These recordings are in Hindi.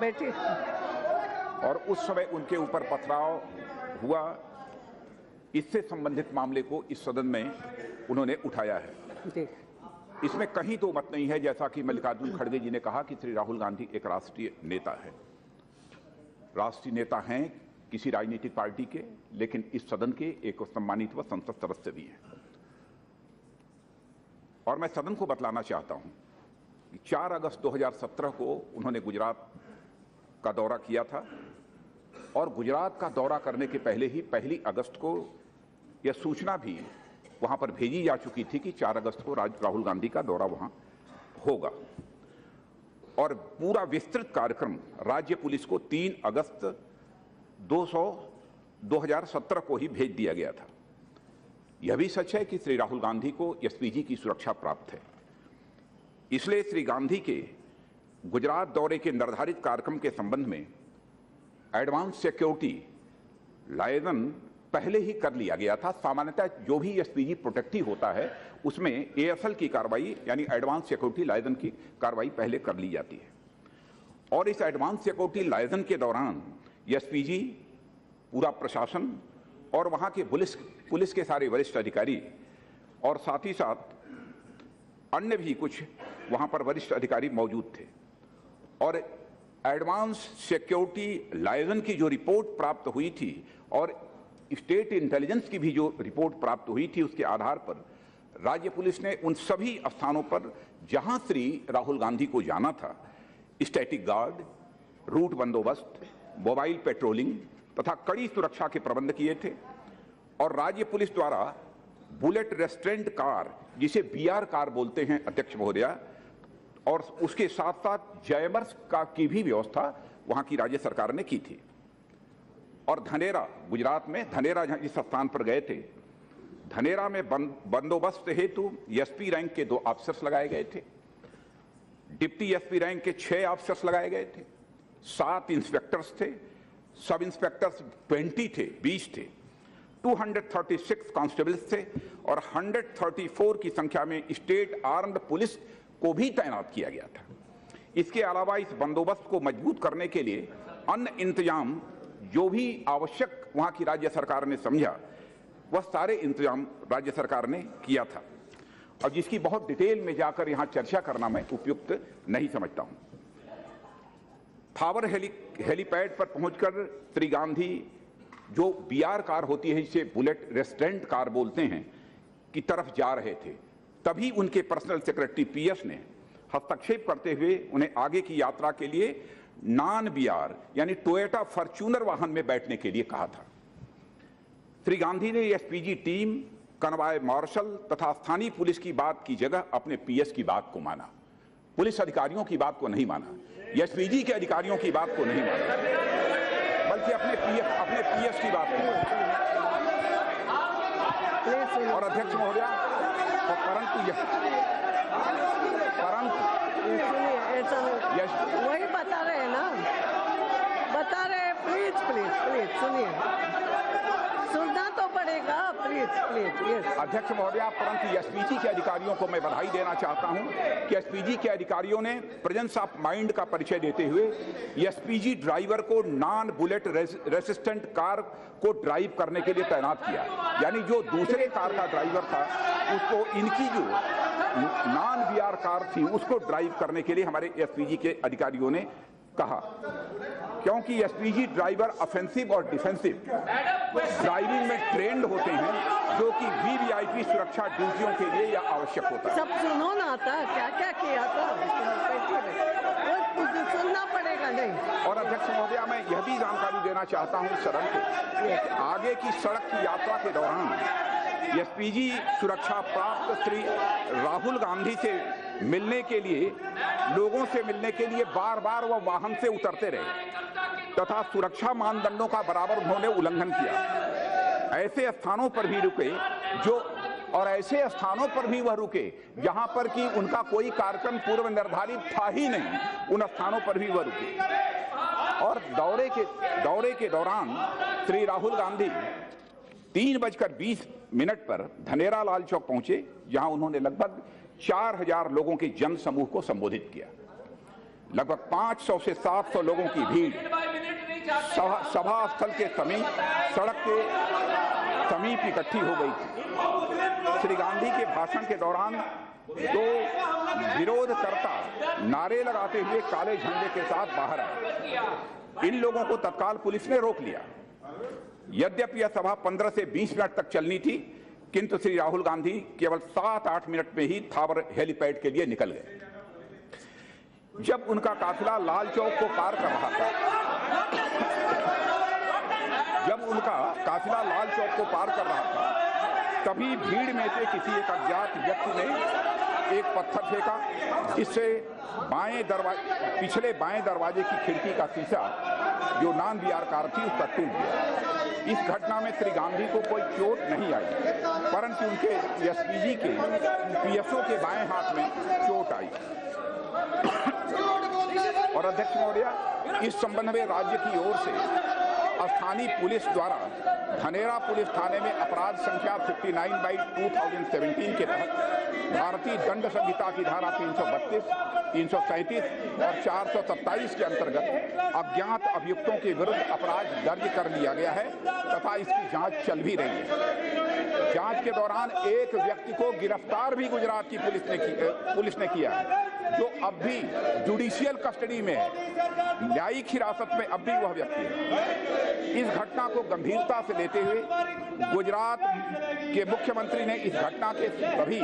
बैठिए। और उस समय उनके ऊपर पथराव हुआ, इससे संबंधित मामले को इस सदन में उन्होंने उठाया है। जी। इसमें कहीं तो मत नहीं है, जैसा कि मल्लिकार्जुन खड़गे जी ने कहा, कि श्री राहुल गांधी एक राष्ट्रीय नेता है। राष्ट्रीय नेता हैं किसी राजनीतिक पार्टी के, लेकिन इस सदन के एक सम्मानित व संसद सदस्य भी हैं। और मैं सदन को बतलाना चाहता हूं कि 4 अगस्त 2017 को उन्होंने गुजरात का दौरा किया था, और गुजरात का दौरा करने के पहले ही 1 अगस्त को यह सूचना भी वहां पर भेजी जा चुकी थी कि 4 अगस्त को राहुल गांधी का दौरा वहां होगा। और पूरा विस्तृत कार्यक्रम राज्य पुलिस को 3 अगस्त 2017 को ही भेज दिया गया था। यह भी सच है कि श्री राहुल गांधी को एसपीजी की सुरक्षा प्राप्त है। इसलिए श्री गांधी के गुजरात दौरे के निर्धारित कार्यक्रम के संबंध में एडवांस सिक्योरिटी लाइजन पहले ही कर लिया गया था। सामान्यतः जो भी एसपीजी प्रोटेक्टिव होता है उसमें एएसएल की कार्रवाई यानी एडवांस सिक्योरिटी लाइजन की कार्रवाई पहले कर ली जाती है। और इस एडवांस सिक्योरिटी लाइजन के दौरान एसपीजी, पूरा प्रशासन और वहां के पुलिस के सारे वरिष्ठ अधिकारी और साथ ही साथ अन्य भी कुछ वहां पर वरिष्ठ अधिकारी मौजूद थे। और एडवांस सिक्योरिटी लाइजन की जो रिपोर्ट प्राप्त हुई थी और स्टेट इंटेलिजेंस की भी जो रिपोर्ट प्राप्त हुई थी, उसके आधार पर राज्य पुलिस ने उन सभी स्थानों पर जहां श्री राहुल गांधी को जाना था, स्टैटिक गार्ड, रूट बंदोबस्त, मोबाइल पेट्रोलिंग तथा कड़ी सुरक्षा के प्रबंध किए थे। और राज्य पुलिस द्वारा बुलेट रेस्ट्रेंट कार, जिसे बीआर कार बोलते हैं अध्यक्ष महोदया, और उसके साथ साथ जैमर्स का की भी व्यवस्था वहां की राज्य सरकार ने की थी। और धनेरा, गुजरात में धनेरा जिस स्थान पर गए थे, धनेरा में बंदोबस्त हेतु एसपी रैंक के 2 ऑफिसर्स लगाए गए थे, डिप्टी एसपी रैंक के 6 ऑफिसर्स लगाए गए थे, 7 इंस्पेक्टर्स थे, सब इंस्पेक्टर्स 20 थे, 236 कांस्टेबल्स थे और 134 की संख्या में स्टेट आर्म्ड पुलिस को भी तैनात किया गया था। इसके अलावा इस बंदोबस्त को मजबूत करने के लिए अन्य इंतजाम जो भी आवश्यक वहां की राज्य सरकार ने समझा, वह सारे इंतजाम राज्य सरकार ने किया था, और जिसकी बहुत डिटेल में जाकर यहां चर्चा करना मैं उपयुक्त नहीं समझता हूं। थावर हेलीपैड पर पहुंचकर श्री गांधी जो बीआर कार होती है, जिसे बुलेट रेस्ट्रेंट कार बोलते हैं, की तरफ जा रहे थे, तभी उनके पर्सनल सेक्रेटरी पीएस ने हस्तक्षेप करते हुए उन्हें आगे की यात्रा के लिए नॉन बीआर यानी टोयोटा फॉर्च्यूनर वाहन में बैठने के लिए कहा था। श्री गांधी ने एसपीजी टीम, कनवाय मार्शल तथा स्थानीय पुलिस की बात की जगह अपने पीएस की बात को माना। पुलिस अधिकारियों की बात को नहीं माना, एसपीजी के अधिकारियों की बात को नहीं माना, बल्कि अपने पीएस की बात को माना। और अध्यक्ष महोदया, वही बता रहे हैं ना, बता रहे हैं। प्लीज सुनिए, सुनना तो पड़ेगा। Please yes. अध्यक्ष महोदया, परंतु एसपीजी के अधिकारियों को मैं बधाई देना चाहता हूं कि एसपीजी के अधिकारियों ने प्रेजेंस ऑफ माइंड का परिचय देते हुए एसपीजी ड्राइवर को नॉन बुलेट रेसिस्टेंट कार को ड्राइव करने के लिए तैनात किया। यानी जो दूसरे कार का ड्राइवर था, उसको इनकी जो नॉन बीआर कार थी उसको ड्राइव करने के लिए हमारे एसपीजी के अधिकारियों ने कहा, क्योंकि एसपीजी ड्राइवर ऑफेंसिव और डिफेंसिव ड्राइविंग में ट्रेंड होते हैं, जो कि वीवीआईपी सुरक्षा ड्यूटियों के लिए यह आवश्यक होता है। सब सुनो ना था, क्या क्या किया था, सुनना पड़ेगा। नहीं। और अध्यक्ष महोदया, मैं यह भी जानकारी देना चाहता हूं सदन को, आगे की सड़क की यात्रा के दौरान एसपीजी सुरक्षा प्राप्त श्री राहुल गांधी से मिलने के लिए, लोगों से मिलने के लिए बार बार वह वाहन से उतरते रहे तथा सुरक्षा मानदंडों का बराबर उन्होंने उल्लंघन किया। ऐसे स्थानों पर भी रुके और ऐसे स्थानों पर भी वह रुके जहां पर कि उनका कोई कार्यक्रम पूर्व निर्धारित था ही नहीं, उन स्थानों पर भी वह रुके। और दौरे के दौरान श्री राहुल गांधी 3:20 पर धनेरा लाल चौक पहुंचे, जहां उन्होंने लगभग 4000 लोगों के जन समूह को संबोधित किया। लगभग 500 से 700 लोगों की भीड़ सभा स्थल के समीप, सड़क के समीप इकट्ठी हो गई थी। श्री गांधी के भाषण के दौरान दो विरोधकर्ता नारे लगाते हुए काले झंडे के साथ बाहर आए। इन लोगों को तत्काल पुलिस ने रोक लिया। यद्यपि यह सभा 15 से 20 मिनट तक चलनी थी, किंतु श्री राहुल गांधी केवल 7-8 मिनट में ही थावर हेलीपैड के लिए निकल गए। जब उनका काफिला लाल चौक को पार कर रहा था, तभी भीड़ में से किसी एक अज्ञात व्यक्ति ने एक पत्थर फेंका, जिससे पिछले बाएं दरवाजे की खिड़की का शीशा जो नॉन बीआर कार थी उस पर टूट गया। इस घटना में श्री गांधी को कोई चोट नहीं आई, परंतु उनके एसपीजी के पीएसओ के बाएं हाथ में चोट आई। और अध्यक्ष महोदय, इस संबंध में राज्य की ओर से स्थानीय पुलिस द्वारा धनेरा पुलिस थाने में अपराध संख्या 59/2017 के तहत भारतीय दंड संहिता की धारा 332, 337 और 427 के अंतर्गत अज्ञात अभियुक्तों के विरुद्ध अपराध दर्ज कर लिया गया है तथा इसकी जांच चल भी रही है। जांच के दौरान एक व्यक्ति को गिरफ्तार भी गुजरात की पुलिस ने किया है, जो अब भी जुडिशियल कस्टडी में है, न्यायिक हिरासत में अब भी वह व्यक्ति है। इस घटना को गंभीरता से लेते हुए गुजरात के मुख्यमंत्री ने इस घटना के सभी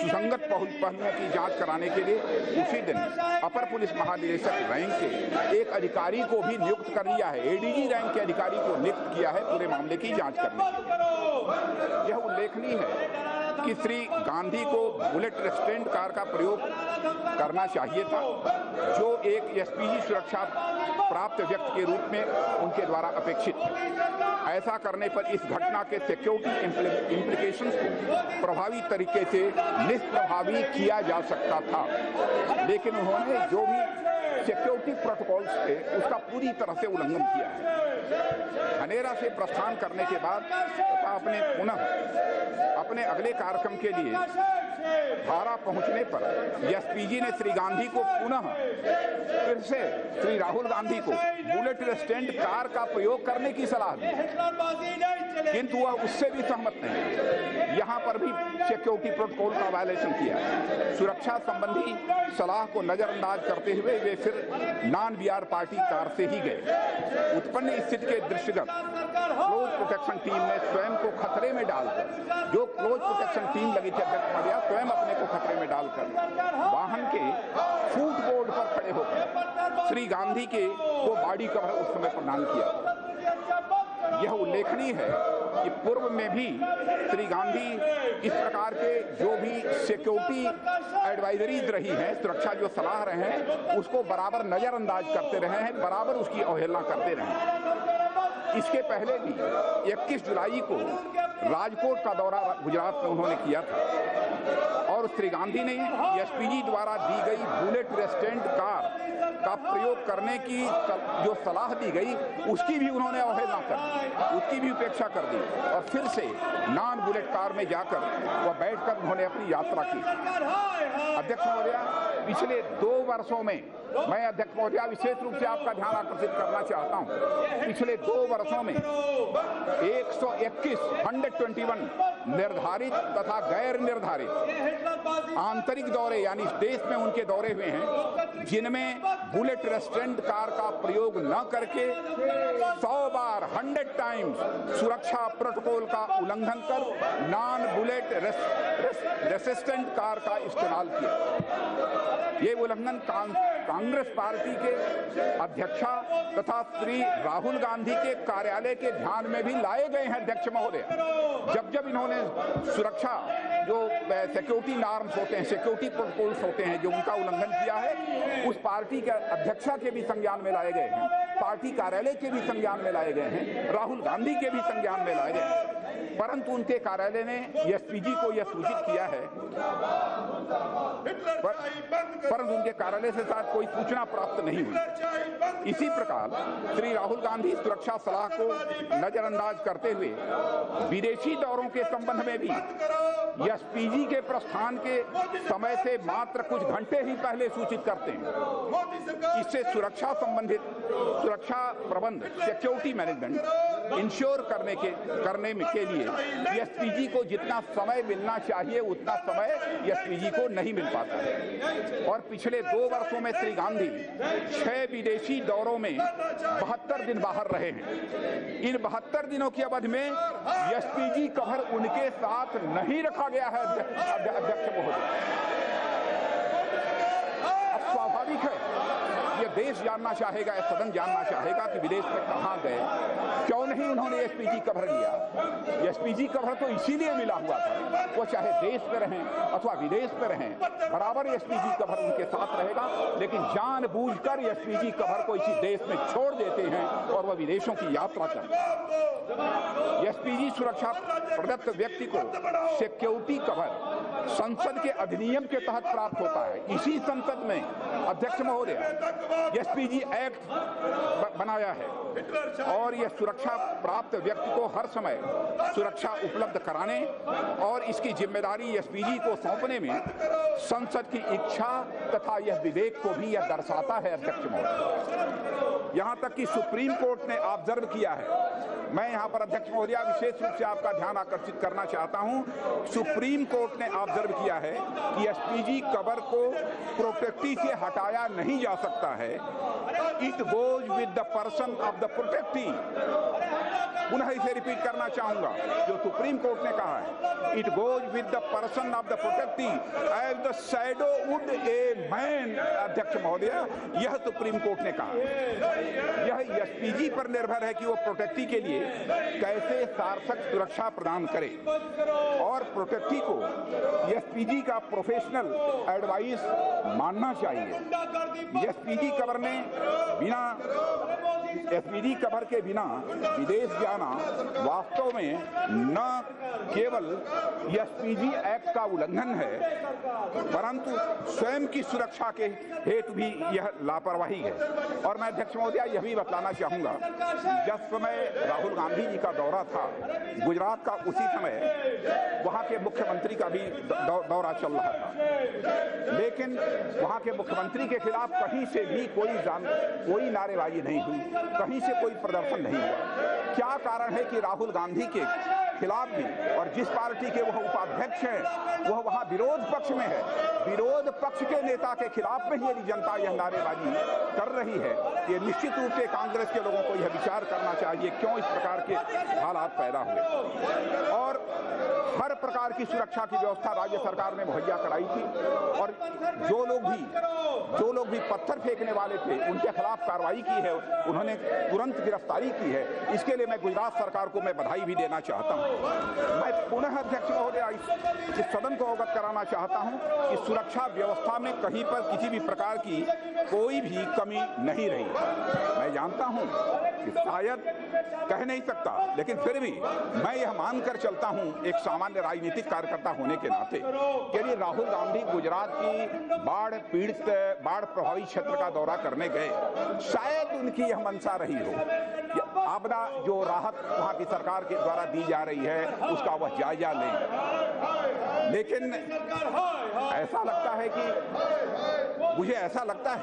सुसंगत पहलुओं की जांच कराने के लिए उसी दिन अपर पुलिस महानिदेशक रैंक के एक अधिकारी को भी नियुक्त कर लिया है। एडीजी रैंक के अधिकारी को नियुक्त किया है पूरे मामले की जांच करने के लिए। यह उल्लेखनीय है कि श्री गांधी को बुलेट रेस्ट्रेंट कार का प्रयोग करना चाहिए था, जो एक एसपीजी सुरक्षा प्राप्त व्यक्ति के रूप में उनके द्वारा अपेक्षित है। ऐसा करने पर इस घटना के सिक्योरिटी इम्प्लीकेशंस को प्रभावी तरीके से निष्प्रभावी किया जा सकता था, लेकिन उन्होंने जो भी सिक्योरिटी प्रोटोकॉल्स थे उसका पूरी तरह से उल्लंघन किया है। धनेरा से प्रस्थान करने के बाद आपने पुनः अपने अगले कार्यक्रम के लिए धारा पहुंचने पर एसपीजी ने श्री गांधी को पुनः फिर से श्री राहुल गांधी को बुलेट रेस्ट्रेंट कार का प्रयोग करने की सलाह दी, किंतु वह उससे भी सहमत नहीं। यहाँ पर भी सिक्योरिटी प्रोटोकॉल का वायलेशन किया। सुरक्षा संबंधी सलाह को नजरअंदाज करते हुए वे फिर नॉन बीआर पार्टी कार से ही गए। उत्पन्न स्थिति के दृष्टिगत क्लोज प्रोटेक्शन टीम ने स्वयं को खतरे में डालकर, जो क्लोज प्रोटेक्शन टीम लगी थी अध्यक्ष महोदय, स्वयं अपने को खतरे में डालकर वाहन के फुटबोर्ड पर खड़े होकर श्री गांधी के को बॉडी कवर उस समय प्रदान किया। यह उल्लेखनीय है कि पूर्व में भी श्री गांधी इस प्रकार के जो भी सिक्योरिटी एडवाइजरीज रही है, सुरक्षा जो सलाह रहे हैं, उसको बराबर नजरअंदाज करते रहे हैं, बराबर उसकी अवहेलना करते रहे हैं। इसके पहले भी 21 जुलाई को राजकोट का दौरा गुजरात में उन्होंने किया था और श्री गांधी ने एसपीजी द्वारा दी गई बुलेट रेस्ट्रेंट कार का प्रयोग करने की जो सलाह दी गई उसकी भी उन्होंने अवहेलना कर दी, उसकी भी उपेक्षा कर दी और फिर से नॉन बुलेट कार में जाकर वह बैठकर उन्होंने अपनी यात्रा की। अध्यक्ष महोदय, पिछले 2 वर्षों में मैं अध्यक्ष महोदय विशेष रूप से आपका ध्यान आकर्षित करना चाहता हूं। पिछले 2 वर्षों में 121 निर्धारित तथा गैर निर्धारित आंतरिक दौरे यानी देश में उनके दौरे हुए हैं, जिनमें बुलेट रेस्ट्रेंट कार का प्रयोग न करके 100 बार 100 टाइम्स सुरक्षा प्रोटोकॉल का उल्लंघन कर नॉन बुलेट रेसिस्टेंट कार का इस्तेमाल किया। ये उल्लंघन कांग्रेस पार्टी के अध्यक्षा तथा श्री राहुल गांधी के कार्यालय के ध्यान में भी लाए गए हैं। अध्यक्ष महोदय, जब इन्होंने सुरक्षा जो सिक्योरिटी नॉर्म्स होते हैं, सिक्योरिटी प्रोटोकॉल्स होते हैं, जो उनका उल्लंघन किया है, उस पार्टी के अध्यक्षा के भी संज्ञान में लाए गए हैं, पार्टी कार्यालय के भी संज्ञान में लाए गए हैं, राहुल गांधी के भी संज्ञान में लाए गए हैं, परंतु उनके कार्यालय ने एसपीजी को यह सूचित किया है परंतु उनके कार्यालय से साथ कोई सूचना प्राप्त नहीं हुई। इसी प्रकार श्री राहुल गांधी सुरक्षा सलाह को नजरअंदाज करते हुए विदेशी दौरों के संबंध में भी एसपीजी के प्रस्थान के समय से मात्र कुछ घंटे ही पहले सूचित करते हैं। इससे सुरक्षा संबंधित सुरक्षा प्रबंध सिक्योरिटी मैनेजमेंट इंश्योर करने के लिए एसपीजी को जितना समय मिलना चाहिए उतना समय एसपीजी को नहीं मिल पाता है। और पिछले 2 वर्षों में श्री गांधी 6 विदेशी दौरों में 72 दिन बाहर रहे हैं। इन 72 दिनों की अवधि में एसपीजी कवर उनके साथ नहीं रखा गया है। अध्यक्ष महोदय, अब स्वाभाविक है ये देश जानना चाहेगा, सदन जानना चाहेगा कि विदेश में कहां गए, क्यों नहीं उन्होंने एसपीजी कवर लिया। एसपीजी कवर तो इसीलिए मिला हुआ था, वो चाहे देश में रहें अथवा विदेश में रहें, बराबर एसपीजी कवर उनके साथ रहेगा। लेकिन जानबूझकर एसपीजी कवर को इसी देश में छोड़ देते हैं और वह विदेशों की यात्रा करते हैं। एसपीजी सुरक्षा प्रदत्त व्यक्ति को सिक्योरिटी कवर संसद के अधिनियम के तहत प्राप्त होता है। इसी संसद में अध्यक्ष महोदय एसपीजी एक्ट बनाया है और यह सुरक्षा प्राप्त व्यक्ति को हर समय सुरक्षा उपलब्ध कराने और इसकी जिम्मेदारी एसपीजी को सौंपने में संसद की इच्छा तथा यह विवेक को भी यह दर्शाता है। अध्यक्ष महोदय, यहां तक कि सुप्रीम कोर्ट ने ऑब्जर्व किया है। मैं यहां पर अध्यक्ष महोदय विशेष रूप से आपका ध्यान आकर्षित करना चाहता हूं। सुप्रीम कोर्ट ने ऑब्जर्व किया है कि एसपीजी कवर को प्रोटेक्टी से हटाया नहीं जा सकता है। It goes with the person of the protectee. पुनः इसे रिपीट करना चाहूंगा जो सुप्रीम कोर्ट ने कहा है, it goes with the person of the protectee as the shadow would a man. अध्यक्ष महोदय, यह सुप्रीम कोर्ट ने कहा। यह एसपीजी पर निर्भर है कि वो प्रोटेक्टी के लिए कैसे सार्थक सुरक्षा प्रदान करे और प्रोटेक्टी को एसपीजी का प्रोफेशनल एडवाइस मानना चाहिए। एसपीजी कवर ने बिना एसपीजी कवर के बिना विदेश जाना वास्तव में न केवल एसपीजी एक्ट का उल्लंघन है परंतु स्वयं की सुरक्षा के हेतु भी यह लापरवाही है। और मैं अध्यक्ष महोदय यह भी बताना चाहूंगा, जिस समय राहुल गांधी जी का दौरा था गुजरात का, उसी समय वहां के मुख्यमंत्री का भी दौरा चल रहा था, लेकिन वहां के मुख्यमंत्री के खिलाफ कहीं से भी कोई नारेबाजी नहीं हुई, कहीं से कोई प्रदर्शन नहीं हुआ। क्या कारण है कि राहुल गांधी के खिलाफ भी, और जिस पार्टी के वह उपाध्यक्ष हैं वह वहां विरोध पक्ष में है, विरोध पक्ष के नेता के खिलाफ में यदि जनता यह नारेबाजी कर रही है, ये निश्चित रूप से कांग्रेस के लोगों को यह विचार करना चाहिए क्यों इस प्रकार के हालात पैदा हुए। और हर प्रकार की सुरक्षा की व्यवस्था राज्य सरकार ने मुहैया कराई थी और जो लोग भी पत्थर फेंकने वाले थे उनके खिलाफ कार्रवाई की है, उन्होंने तुरंत गिरफ्तारी की है। इसके लिए मैं गुजरात सरकार को मैं बधाई भी देना चाहता हूं। मैं पुनः अध्यक्ष महोदय इस सदन को अवगत कराना चाहता हूं कि सुरक्षा व्यवस्था में कहीं पर किसी भी प्रकार की कोई भी कमी नहीं रही। मैं जानता हूं कि शायद कह नहीं सकता, लेकिन फिर भी मैं यह मानकर चलता हूं एक सामान्य राजनीतिक कार्यकर्ता होने के नाते कि यदि राहुल गांधी गुजरात की बाढ़ प्रभावित क्षेत्र का दौरा करने गए, शायद उनकी यह मंशा रही हो कि आपदा जो राहत वहां की सरकार के द्वारा दी जा रही है उसका वह जायजा लें। लेकिन ऐसा लगता है कि मुझे ऐसा लगता है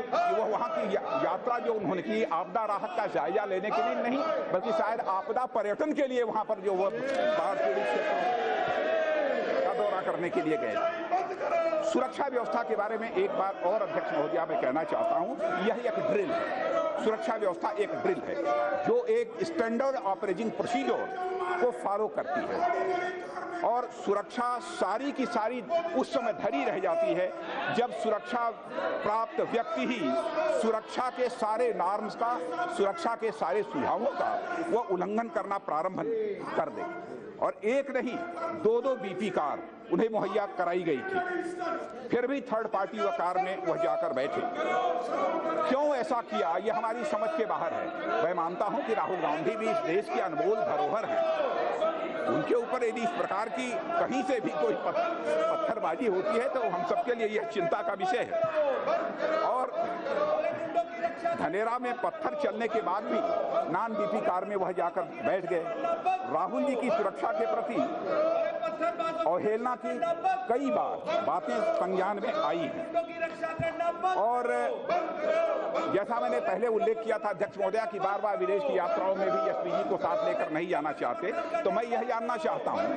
कि वह वहां की यात्रा जो उन्होंने की आपदा राहत का जायजा लेने के लिए नहीं, बल्कि शायद आपदा पर्यटन के लिए वहां पर जो वह बाढ़ पीड़ित क्षेत्रों का दौरा करने के लिए गए। सुरक्षा व्यवस्था के बारे में एक बात और अध्यक्ष महोदय मैं कहना चाहता हूं, यह एक ड्रिल है। सुरक्षा व्यवस्था एक ड्रिल है जो एक स्टैंडर्ड ऑपरेटिंग प्रोसीजर को फॉलो करती है और सुरक्षा सारी की सारी उस समय धरी रह जाती है जब सुरक्षा प्राप्त व्यक्ति ही सुरक्षा के सारे नॉर्म्स का, सुरक्षा के सारे सुझावों का वह उल्लंघन करना प्रारंभ कर दे। और एक नहीं 2-2 बीपी कार उन्हें मुहैया कराई गई थी, फिर भी थर्ड पार्टी व कार में वह जाकर बैठे। क्यों ऐसा किया यह हमारी समझ के बाहर है। मैं मानता हूं कि राहुल गांधी भी इस देश के अनमोल धरोहर हैं, उनके ऊपर यदि इस प्रकार की कहीं से भी कोई पत्थरबाजी होती है तो हम सबके लिए यह चिंता का विषय है। और धनेरा में पत्थर चलने के बाद भी नॉन बीपी कार में वह जाकर बैठ गए। राहुल जी की सुरक्षा के प्रति अवहेलना की कई बार बातें संज्ञान में आई हैं और जैसा मैंने पहले उल्लेख किया था अध्यक्ष महोदय की बार बार विदेश की यात्राओं में भी एसपीजी को साथ लेकर नहीं जाना चाहते, तो मैं यह जानना चाहता हूं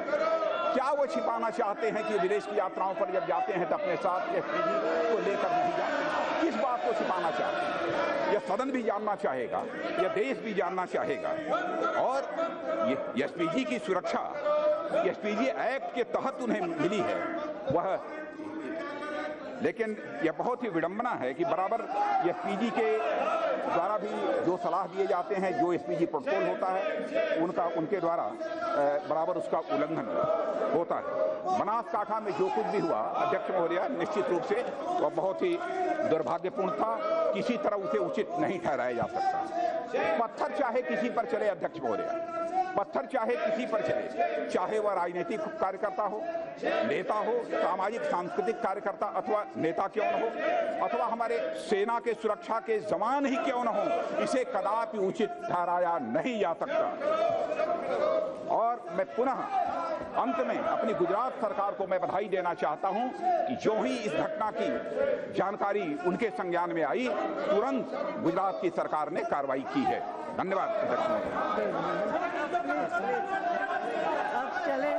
क्या वो छिपाना चाहते हैं कि विदेश की यात्राओं पर जब जाते हैं तो अपने साथ एसपीजी को लेकर नहीं जाते? किस बात को छिपाना चाहते हैं? यह सदन भी जानना चाहेगा, यह देश भी जानना चाहेगा। और एसपीजी की सुरक्षा एसपीजी एक्ट के तहत उन्हें मिली है वह, लेकिन यह बहुत ही विडंबना है कि बराबर एसपीजी के द्वारा भी जो सलाह दिए जाते हैं, जो एसपीजी प्रोटोकॉल होता है उनके द्वारा बराबर उसका उल्लंघन होता है। बनासकांठा में जो कुछ भी हुआ अध्यक्ष महोदय, निश्चित रूप से वह बहुत ही दुर्भाग्यपूर्ण था, किसी तरह उसे उचित नहीं ठहराया जा सकता। पत्थर चाहे किसी पर चले अध्यक्ष महोदय, पत्थर चाहे किसी पर चले, चाहे वह राजनीतिक कार्यकर्ता हो, नेता हो, सामाजिक सांस्कृतिक कार्यकर्ता अथवा नेता क्यों न हो, अथवा हमारे सेना के सुरक्षा के जवान ही क्यों न हो, इसे कदापि उचित ठहराया नहीं जा सकता। और मैं पुनः अंत में अपनी गुजरात सरकार को मैं बधाई देना चाहता हूं कि जो ही इस घटना की जानकारी उनके संज्ञान में आई, तुरंत गुजरात की सरकार ने कार्रवाई की है। धन्यवाद अध्यक्ष महोदय। अब चले,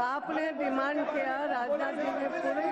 आपने डिमांड किया राजनाथ जी ने पूरे